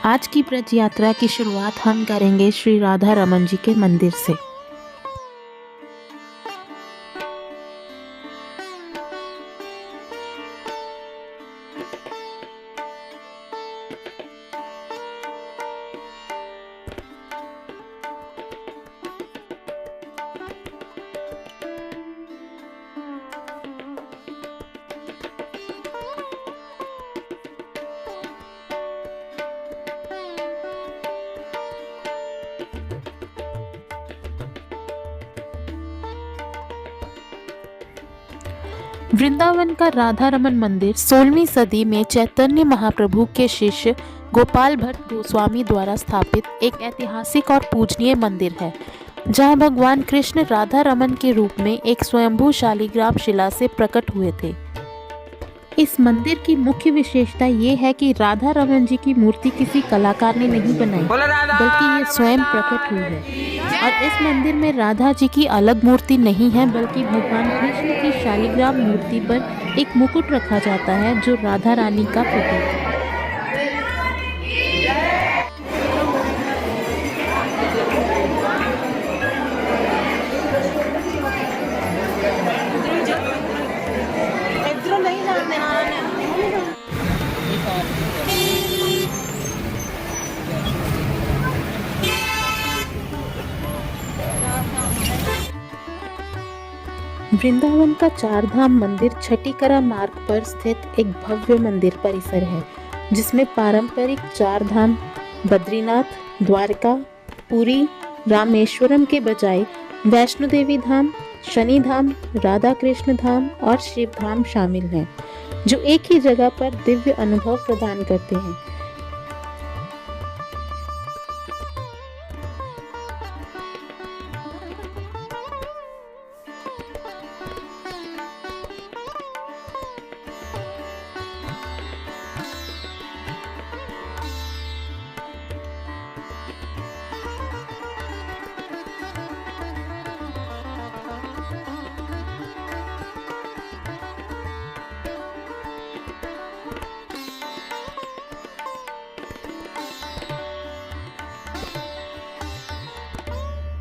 आज की ब्रज यात्रा की शुरुआत हम करेंगे श्री राधा रमन जी के मंदिर से। वृंदावन का राधा रमन मंदिर 16वीं सदी में चैतन्य महाप्रभु के शिष्य गोपाल भट्ट गोस्वामी द्वारा स्थापित एक ऐतिहासिक और पूजनीय मंदिर है, जहां भगवान कृष्ण राधा रमन के रूप में एक स्वयंभू शालिग्राम शिला से प्रकट हुए थे। इस मंदिर की मुख्य विशेषता ये है कि राधा रमन जी की मूर्ति किसी कलाकार ने नहीं बनाई, बल्कि ये स्वयं प्रकट हुई है। और इस मंदिर में राधा जी की अलग मूर्ति नहीं है, बल्कि भगवान कृष्ण की शालिग्राम मूर्ति पर एक मुकुट रखा जाता है, जो राधा रानी का प्रतीक है। वृंदावन का चार धाम मंदिर छठीकरा मार्ग पर स्थित एक भव्य मंदिर परिसर है, जिसमें पारंपरिक चार धाम बद्रीनाथ, द्वारका, पुरी, रामेश्वरम के बजाय वैष्णो देवी धाम, शनि धाम, राधा कृष्ण धाम और शिव धाम शामिल हैं, जो एक ही जगह पर दिव्य अनुभव प्रदान करते हैं।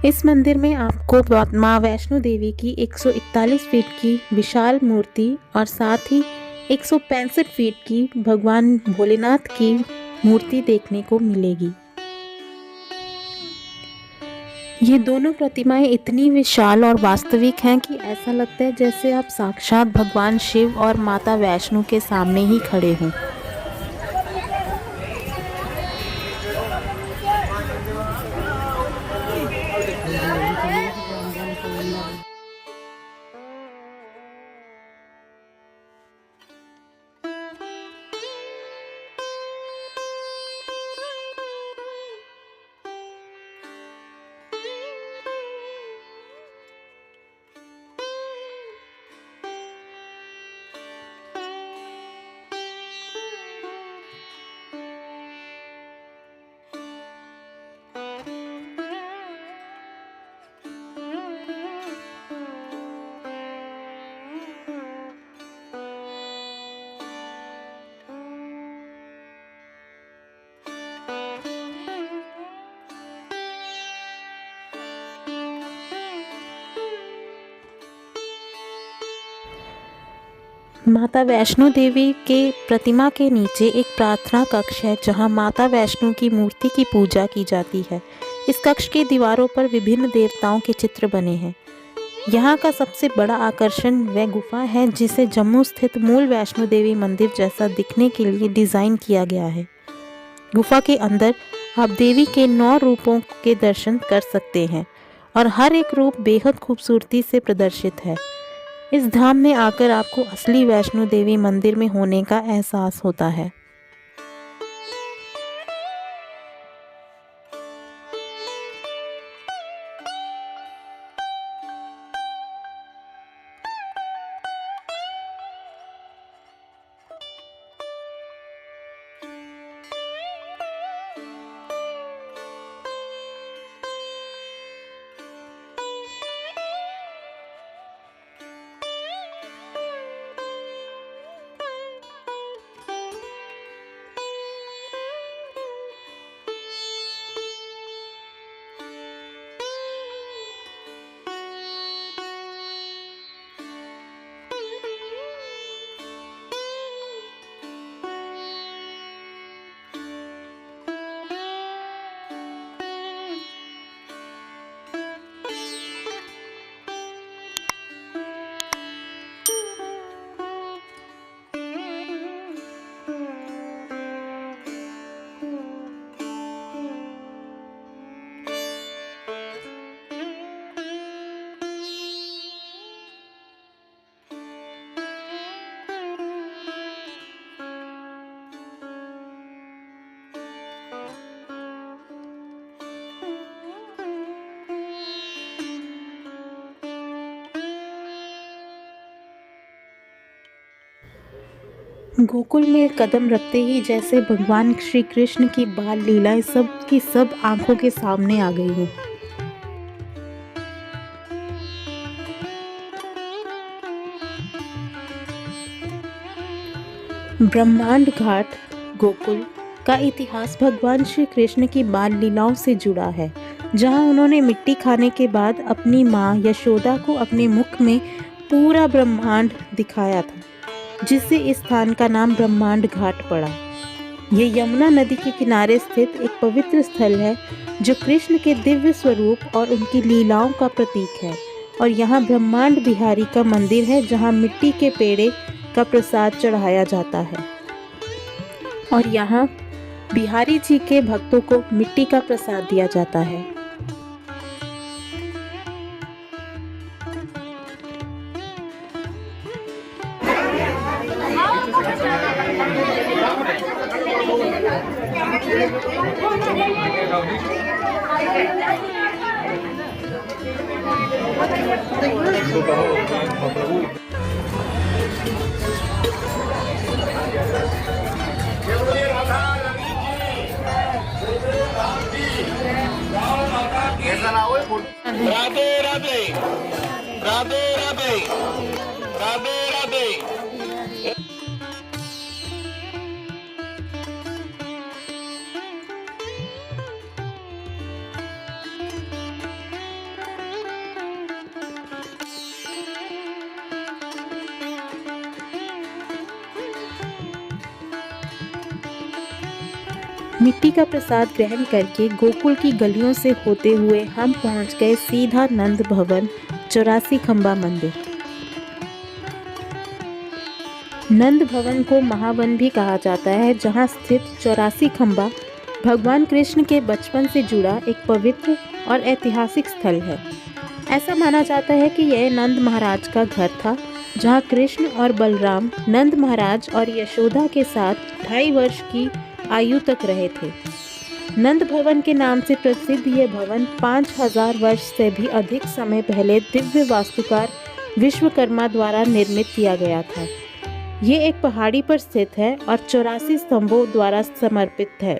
इस मंदिर में आपको माँ वैष्णो देवी की 141 फीट की विशाल मूर्ति और साथ ही 165 फीट की भगवान भोलेनाथ की मूर्ति देखने को मिलेगी। ये दोनों प्रतिमाएं इतनी विशाल और वास्तविक हैं कि ऐसा लगता है जैसे आप साक्षात भगवान शिव और माता वैष्णो के सामने ही खड़े हों। माता वैष्णो देवी के प्रतिमा के नीचे एक प्रार्थना कक्ष है, जहां माता वैष्णो की मूर्ति की पूजा की जाती है। इस कक्ष के दीवारों पर विभिन्न देवताओं के चित्र बने हैं। यहाँ का सबसे बड़ा आकर्षण वह गुफा है, जिसे जम्मू स्थित मूल वैष्णो देवी मंदिर जैसा दिखने के लिए डिज़ाइन किया गया है। गुफा के अंदर आप देवी के 9 रूपों के दर्शन कर सकते हैं और हर एक रूप बेहद खूबसूरती से प्रदर्शित है। इस धाम में आकर आपको असली वैष्णो देवी मंदिर में होने का एहसास होता है। गोकुल में कदम रखते ही जैसे भगवान श्री कृष्ण की बाल लीलाएं सब की सब आंखों के सामने आ गई हो। ब्रह्मांड घाट गोकुल का इतिहास भगवान श्री कृष्ण की बाल लीलाओं से जुड़ा है, जहां उन्होंने मिट्टी खाने के बाद अपनी मां यशोदा को अपने मुख में पूरा ब्रह्मांड दिखाया था, जिससे इस स्थान का नाम ब्रह्मांड घाट पड़ा। ये यमुना नदी के किनारे स्थित एक पवित्र स्थल है, जो कृष्ण के दिव्य स्वरूप और उनकी लीलाओं का प्रतीक है। और यहाँ ब्रह्मांड बिहारी का मंदिर है, जहाँ मिट्टी के पेड़े का प्रसाद चढ़ाया जाता है। और यहाँ बिहारी जी के भक्तों को मिट्टी का प्रसाद दिया जाता है। राधे राधे राधे राधे राधे राधे। मिट्टी का प्रसाद ग्रहण करके गोकुल की गलियों से होते हुए हम पहुंच गए सीधा नंद भवन 84 खंबा मंदिर। नंद भवन को महावन भी कहा जाता है, जहां स्थित 84 खंबा भगवान कृष्ण के बचपन से जुड़ा एक पवित्र और ऐतिहासिक स्थल है। ऐसा माना जाता है कि यह नंद महाराज का घर था, जहां कृष्ण और बलराम नंद महाराज और यशोदा के साथ 2.5 वर्ष की आयु तक रहे थे। नंद भवन के नाम से प्रसिद्ध यह भवन 5000 वर्ष से भी अधिक समय पहले दिव्य वास्तुकार विश्वकर्मा द्वारा निर्मित किया गया था। ये एक पहाड़ी पर स्थित है और 84 स्तंभों द्वारा समर्पित है,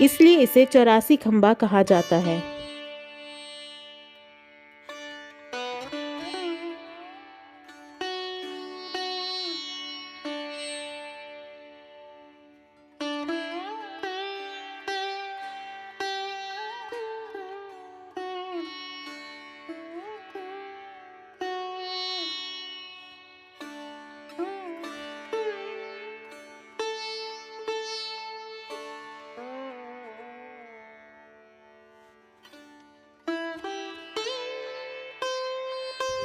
इसलिए इसे 84 खंबा कहा जाता है।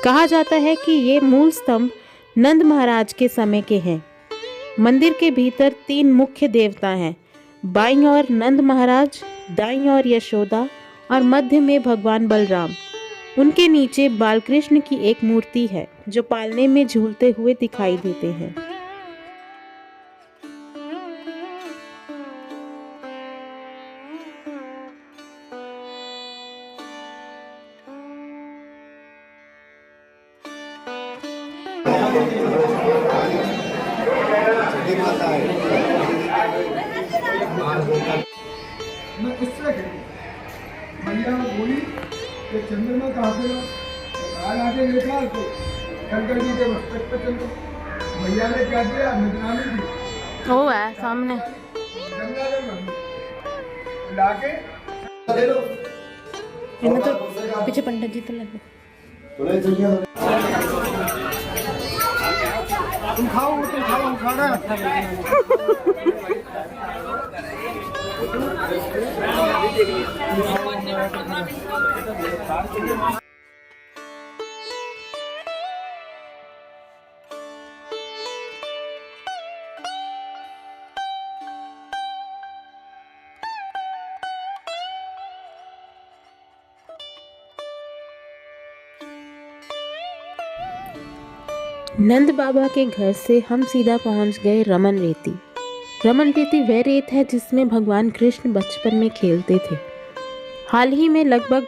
कहा जाता है कि ये मूल स्तंभ नंद महाराज के समय के हैं। मंदिर के भीतर 3 मुख्य देवता हैं। बाईं ओर नंद महाराज, दाईं ओर यशोदा और मध्य में भगवान बलराम। उनके नीचे बालकृष्ण की एक मूर्ति है, जो पालने में झूलते हुए दिखाई देते हैं। मैं उससे भैया बोली कि चंद्रमा कहाँ पे काल आके देखा तो शंकर जी के मस्तक पे चंद्र भैया ने क्या किया निगरानी दी। वो है सामने लाके तो पीछे पंडित जी तो लगे। तुम खाओ हम खा रहे नंद बाबा के घर से हम सीधा पहुंच गए रमन रेती। रमन रेती वह रेत है जिसमें भगवान कृष्ण बचपन में खेलते थे। हाल ही में लगभग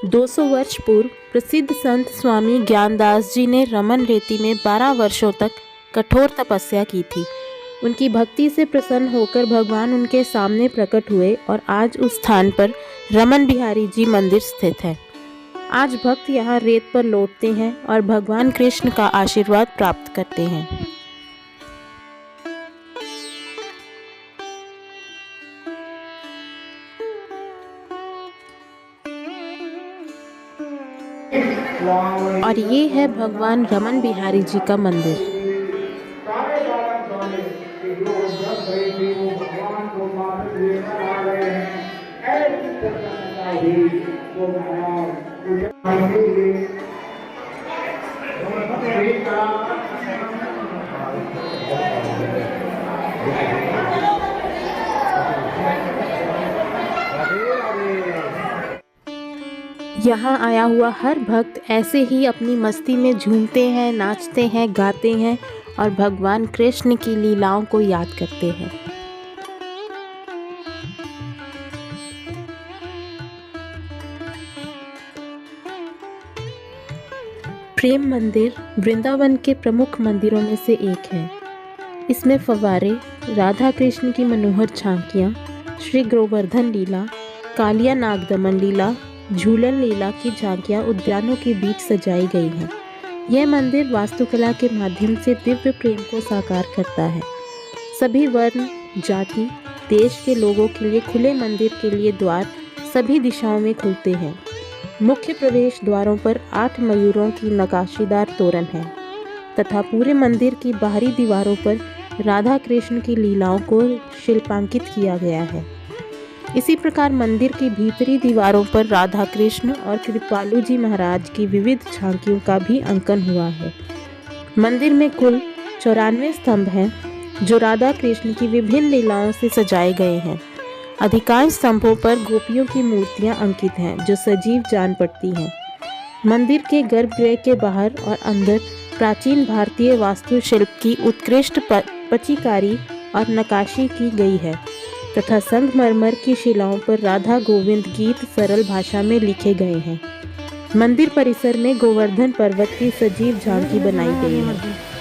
200 वर्ष पूर्व प्रसिद्ध संत स्वामी ज्ञानदास जी ने रमन रेती में 12 वर्षों तक कठोर तपस्या की थी। उनकी भक्ति से प्रसन्न होकर भगवान उनके सामने प्रकट हुए और आज उस स्थान पर रमन बिहारी जी मंदिर स्थित है। आज भक्त यहाँ रेत पर लौटते हैं और भगवान कृष्ण का आशीर्वाद प्राप्त करते हैं। और ये है भगवान रमन बिहारी जी का मंदिर। सारे बालक गाने कि जो जब गए थे वो भगवान को मात्र लेकर आ रहे हैं। ऐसी प्रसन्नता हुई तो महाराज मुझे आने लिए यहाँ आया हुआ हर भक्त ऐसे ही अपनी मस्ती में झूमते हैं, नाचते हैं, गाते हैं और भगवान कृष्ण की लीलाओं को याद करते हैं। प्रेम मंदिर वृंदावन के प्रमुख मंदिरों में से एक है। इसमें फव्वारे, राधा कृष्ण की मनोहर झांकियाँ, श्री गोवर्धन लीला, कालिया नागदमन लीला, झूलन लीला की झांकियाँ उद्यानों के बीच सजाई गई हैं। यह मंदिर वास्तुकला के माध्यम से दिव्य प्रेम को साकार करता है। सभी वर्ण, जाति, देश के लोगों के लिए खुले मंदिर के लिए द्वार सभी दिशाओं में खुलते हैं। मुख्य प्रवेश द्वारों पर 8 मयूरों की नक्काशीदार तोरण है तथा पूरे मंदिर की बाहरी दीवारों पर राधा कृष्ण की लीलाओं को शिल्पांकित किया गया है। इसी प्रकार मंदिर की भीतरी दीवारों पर राधा कृष्ण और कृपालु जी महाराज की विविध झांकियों का भी अंकन हुआ है। मंदिर में कुल 94 स्तंभ हैं जो राधा कृष्ण की विभिन्न लीलाओं से सजाए गए हैं। अधिकांश स्तंभों पर गोपियों की मूर्तियां अंकित हैं जो सजीव जान पड़ती हैं। मंदिर के गर्भगृह के बाहर और अंदर प्राचीन भारतीय वास्तुशिल्प की उत्कृष्ट पचिकारी और नक्काशी की गई है तथा संगमरमर की शिलाओं पर राधा गोविंद गीत सरल भाषा में लिखे गए हैं। मंदिर परिसर में गोवर्धन पर्वत की सजीव झांकी बनाई गई है।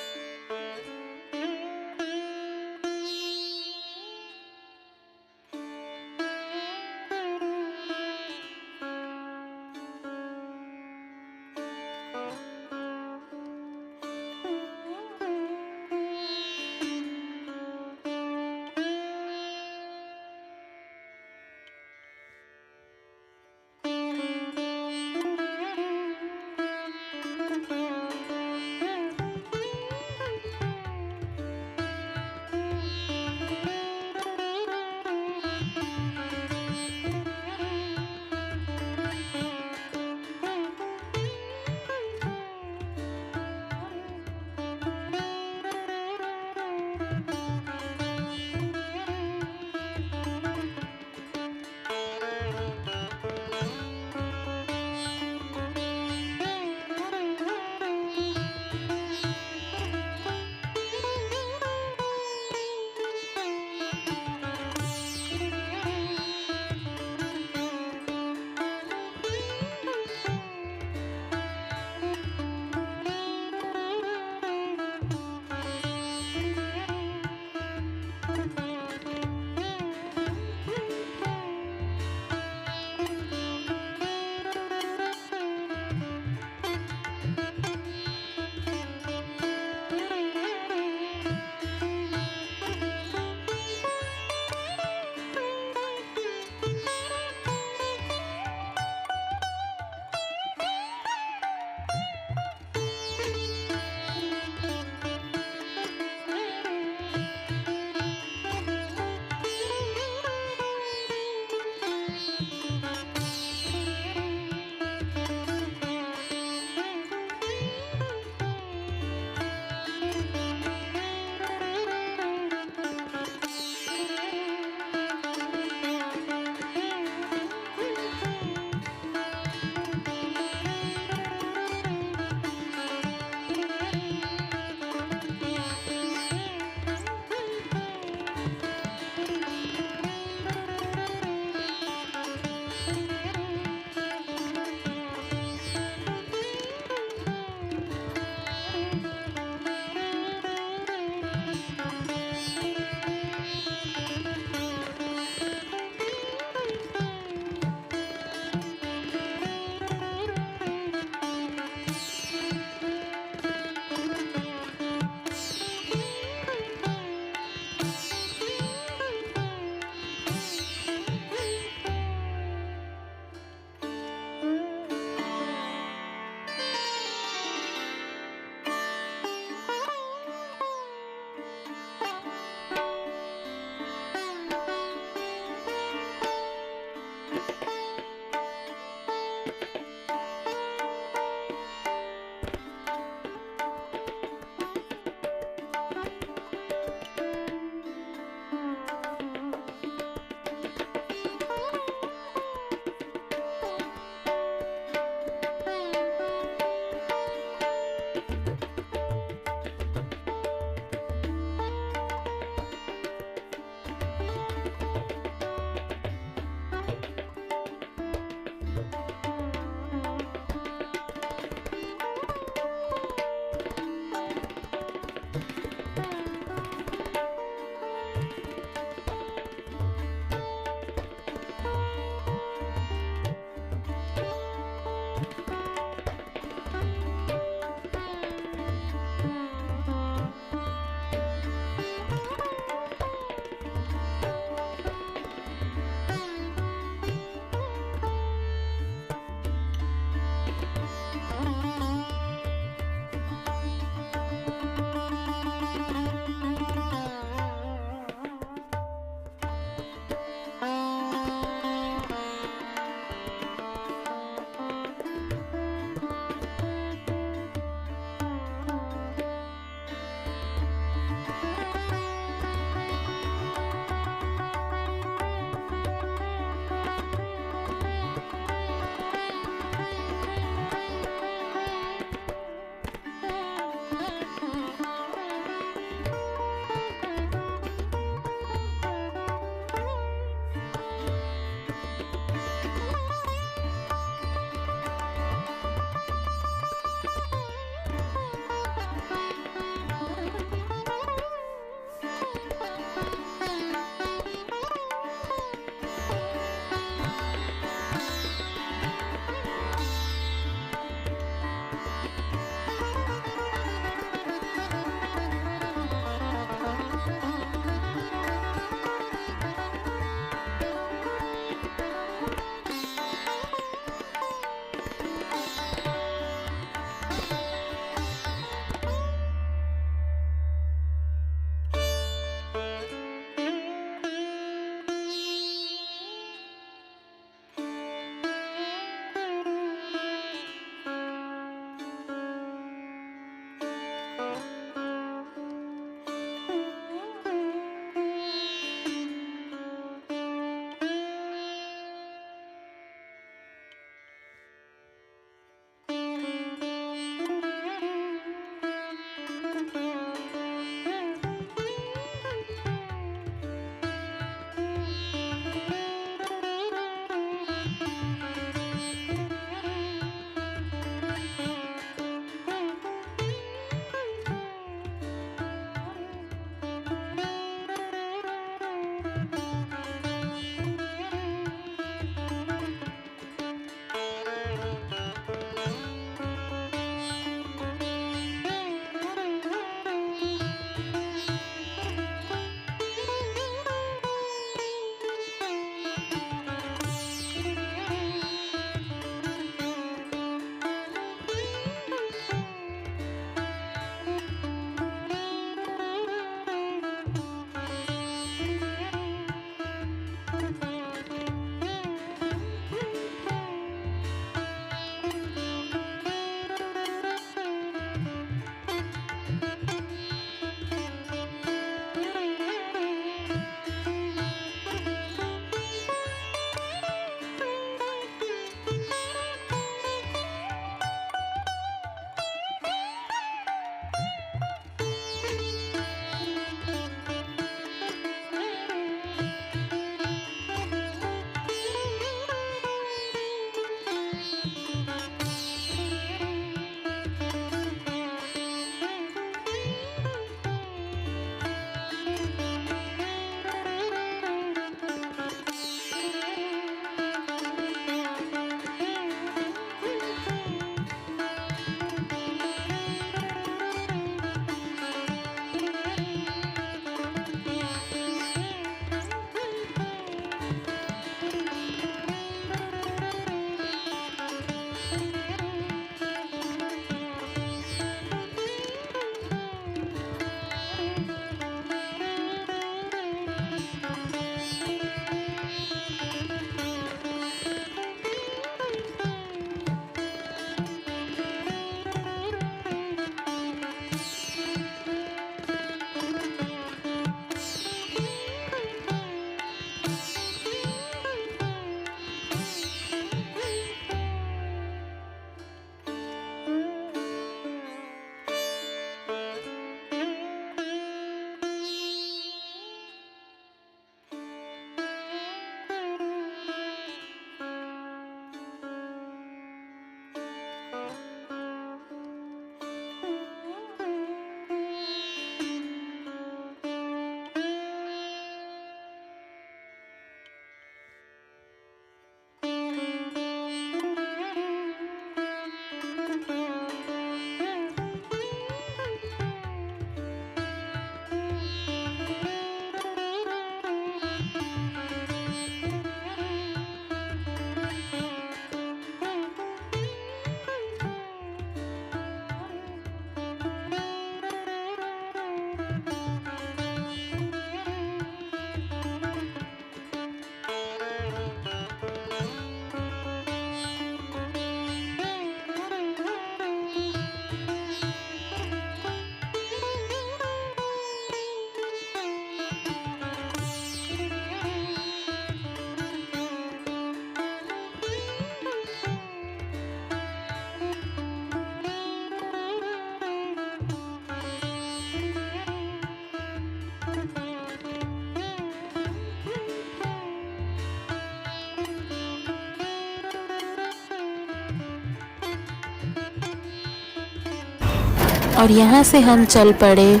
और यहाँ से हम चल पड़े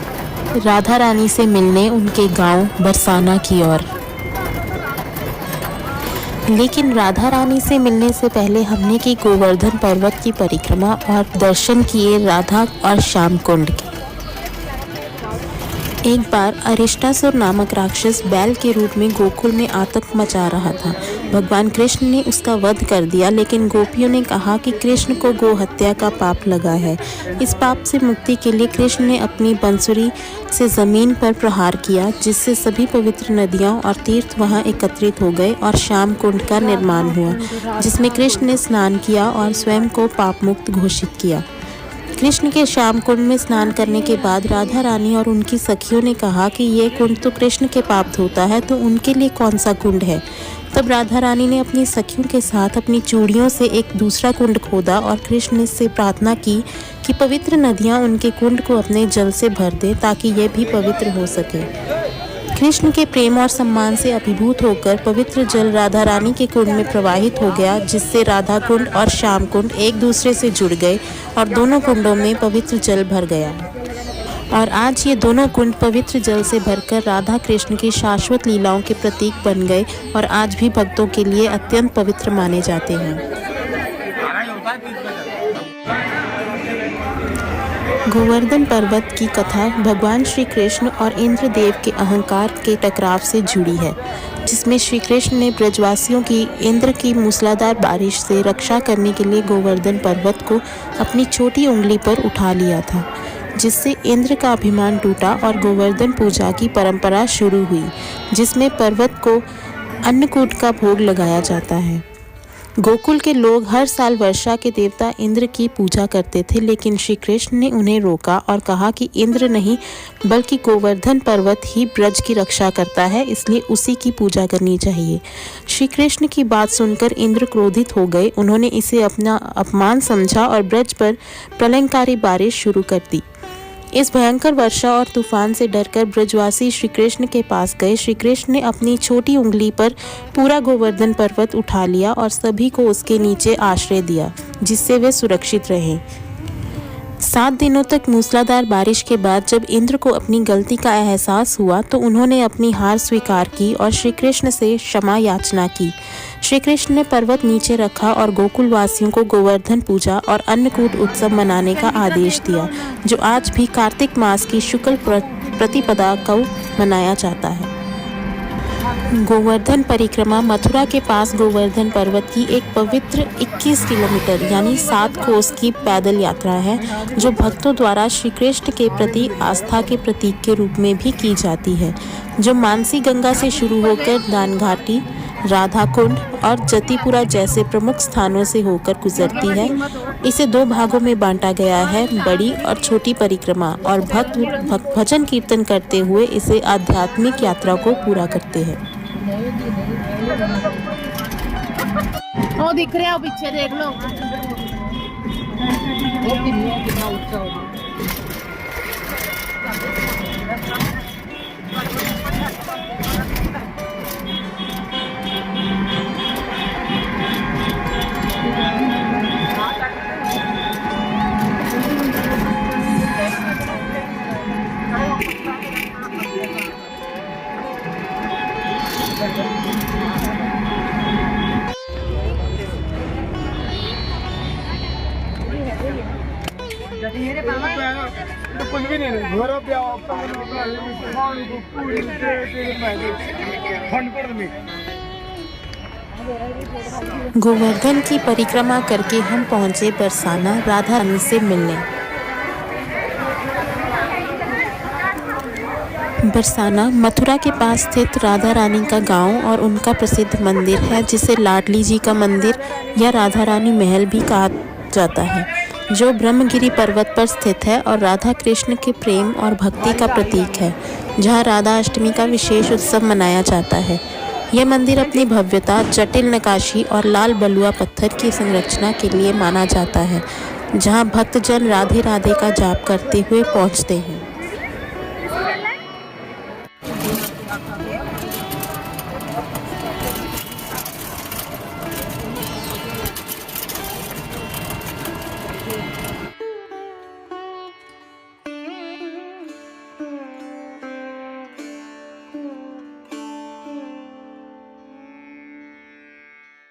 राधा रानी से मिलने उनके गांव बरसाना की ओर। लेकिन राधा रानी से मिलने से पहले हमने की गोवर्धन पर्वत की परिक्रमा और दर्शन किए राधा और श्याम कुंड के। एक बार अरिष्टासुर नामक राक्षस बैल के रूप में गोकुल में आतंक मचा रहा था। भगवान कृष्ण ने उसका वध कर दिया, लेकिन गोपियों ने कहा कि कृष्ण को गो हत्या का पाप लगा है। इस पाप से मुक्ति के लिए कृष्ण ने अपनी बंसुरी से जमीन पर प्रहार किया, जिससे सभी पवित्र नदियां और तीर्थ वहां एकत्रित हो गए और श्याम कुंड का निर्माण हुआ, जिसमें कृष्ण ने स्नान किया और स्वयं को पाप मुक्त घोषित किया। कृष्ण के श्याम कुंड में स्नान करने के बाद राधा रानी और उनकी सखियों ने कहा कि ये कुंड तो कृष्ण के पाप धोता है, तो उनके लिए कौन सा कुंड है। तब राधा रानी ने अपनी सखियों के साथ अपनी चूड़ियों से एक दूसरा कुंड खोदा और कृष्ण से प्रार्थना की कि पवित्र नदियां उनके कुंड को अपने जल से भर दें, ताकि यह भी पवित्र हो सके। कृष्ण के प्रेम और सम्मान से अभिभूत होकर पवित्र जल राधा रानी के कुंड में प्रवाहित हो गया, जिससे राधा कुंड और श्याम कुंड एक दूसरे से जुड़ गए और दोनों कुंडों में पवित्र जल भर गया। और आज ये दोनों कुंड पवित्र जल से भरकर राधा कृष्ण की शाश्वत लीलाओं के प्रतीक बन गए और आज भी भक्तों के लिए अत्यंत पवित्र माने जाते हैं। गोवर्धन पर्वत की कथा भगवान श्री कृष्ण और इंद्रदेव के अहंकार के टकराव से जुड़ी है, जिसमें श्री कृष्ण ने ब्रजवासियों की इंद्र की मूसलाधार बारिश से रक्षा करने के लिए गोवर्धन पर्वत को अपनी छोटी उंगली पर उठा लिया था, जिससे इंद्र का अभिमान टूटा और गोवर्धन पूजा की परंपरा शुरू हुई, जिसमें पर्वत को अन्नकूट का भोग लगाया जाता है। गोकुल के लोग हर साल वर्षा के देवता इंद्र की पूजा करते थे, लेकिन श्री कृष्ण ने उन्हें रोका और कहा कि इंद्र नहीं बल्कि गोवर्धन पर्वत ही ब्रज की रक्षा करता है, इसलिए उसी की पूजा करनी चाहिए। श्री कृष्ण की बात सुनकर इंद्र क्रोधित हो गए। उन्होंने इसे अपना अपमान समझा और ब्रज पर प्रलयंकारी बारिश शुरू कर दी। इस भयंकर वर्षा और तूफान से डरकर ब्रजवासी श्री कृष्ण के पास गए। श्री कृष्ण ने अपनी छोटी उंगली पर पूरा गोवर्धन पर्वत उठा लिया और सभी को उसके नीचे आश्रय दिया, जिससे वे सुरक्षित रहे। 7 दिनों तक मूसलाधार बारिश के बाद जब इंद्र को अपनी गलती का एहसास हुआ तो उन्होंने अपनी हार स्वीकार की और श्री कृष्ण से क्षमा याचना की। श्री कृष्ण ने पर्वत नीचे रखा और गोकुल वासियों को गोवर्धन पूजा और अन्नकूट उत्सव मनाने का आदेश दिया, जो आज भी कार्तिक मास की शुक्ल प्रतिपदा को मनाया जाता है। गोवर्धन परिक्रमा मथुरा के पास गोवर्धन पर्वत की एक पवित्र 21 किलोमीटर यानी 7 कोस की पैदल यात्रा है, जो भक्तों द्वारा श्री कृष्ण के प्रति आस्था के प्रतीक के रूप में भी की जाती है, जो मानसी गंगा से शुरू होकर दानघाटी, राधा कुंड और जतिपुरा जैसे प्रमुख स्थानों से होकर गुजरती है। इसे 2 भागों में बांटा गया है, बड़ी और छोटी परिक्रमा, और भक्त भजन कीर्तन करते हुए इसे आध्यात्मिक यात्रा को पूरा करते हैं। वो दिख रहे हो पीछे, देख लो। कितना ऊंचा हो। कुछ भी नहीं घोड़ा पे आओ पूरी गोवर्धन की परिक्रमा करके हम पहुंचे बरसाना राधा रानी से मिलने। बरसाना मथुरा के पास स्थित राधा रानी का गांव और उनका प्रसिद्ध मंदिर है, जिसे लाडली जी का मंदिर या राधा रानी महल भी कहा जाता है, जो ब्रह्मगिरी पर्वत पर स्थित है और राधा कृष्ण के प्रेम और भक्ति का प्रतीक है, जहां राधा अष्टमी का विशेष उत्सव मनाया जाता है। यह मंदिर अपनी भव्यता, जटिल नक्काशी और लाल बलुआ पत्थर की संरचना के लिए माना जाता है, जहां भक्तजन राधे राधे का जाप करते हुए पहुंचते हैं।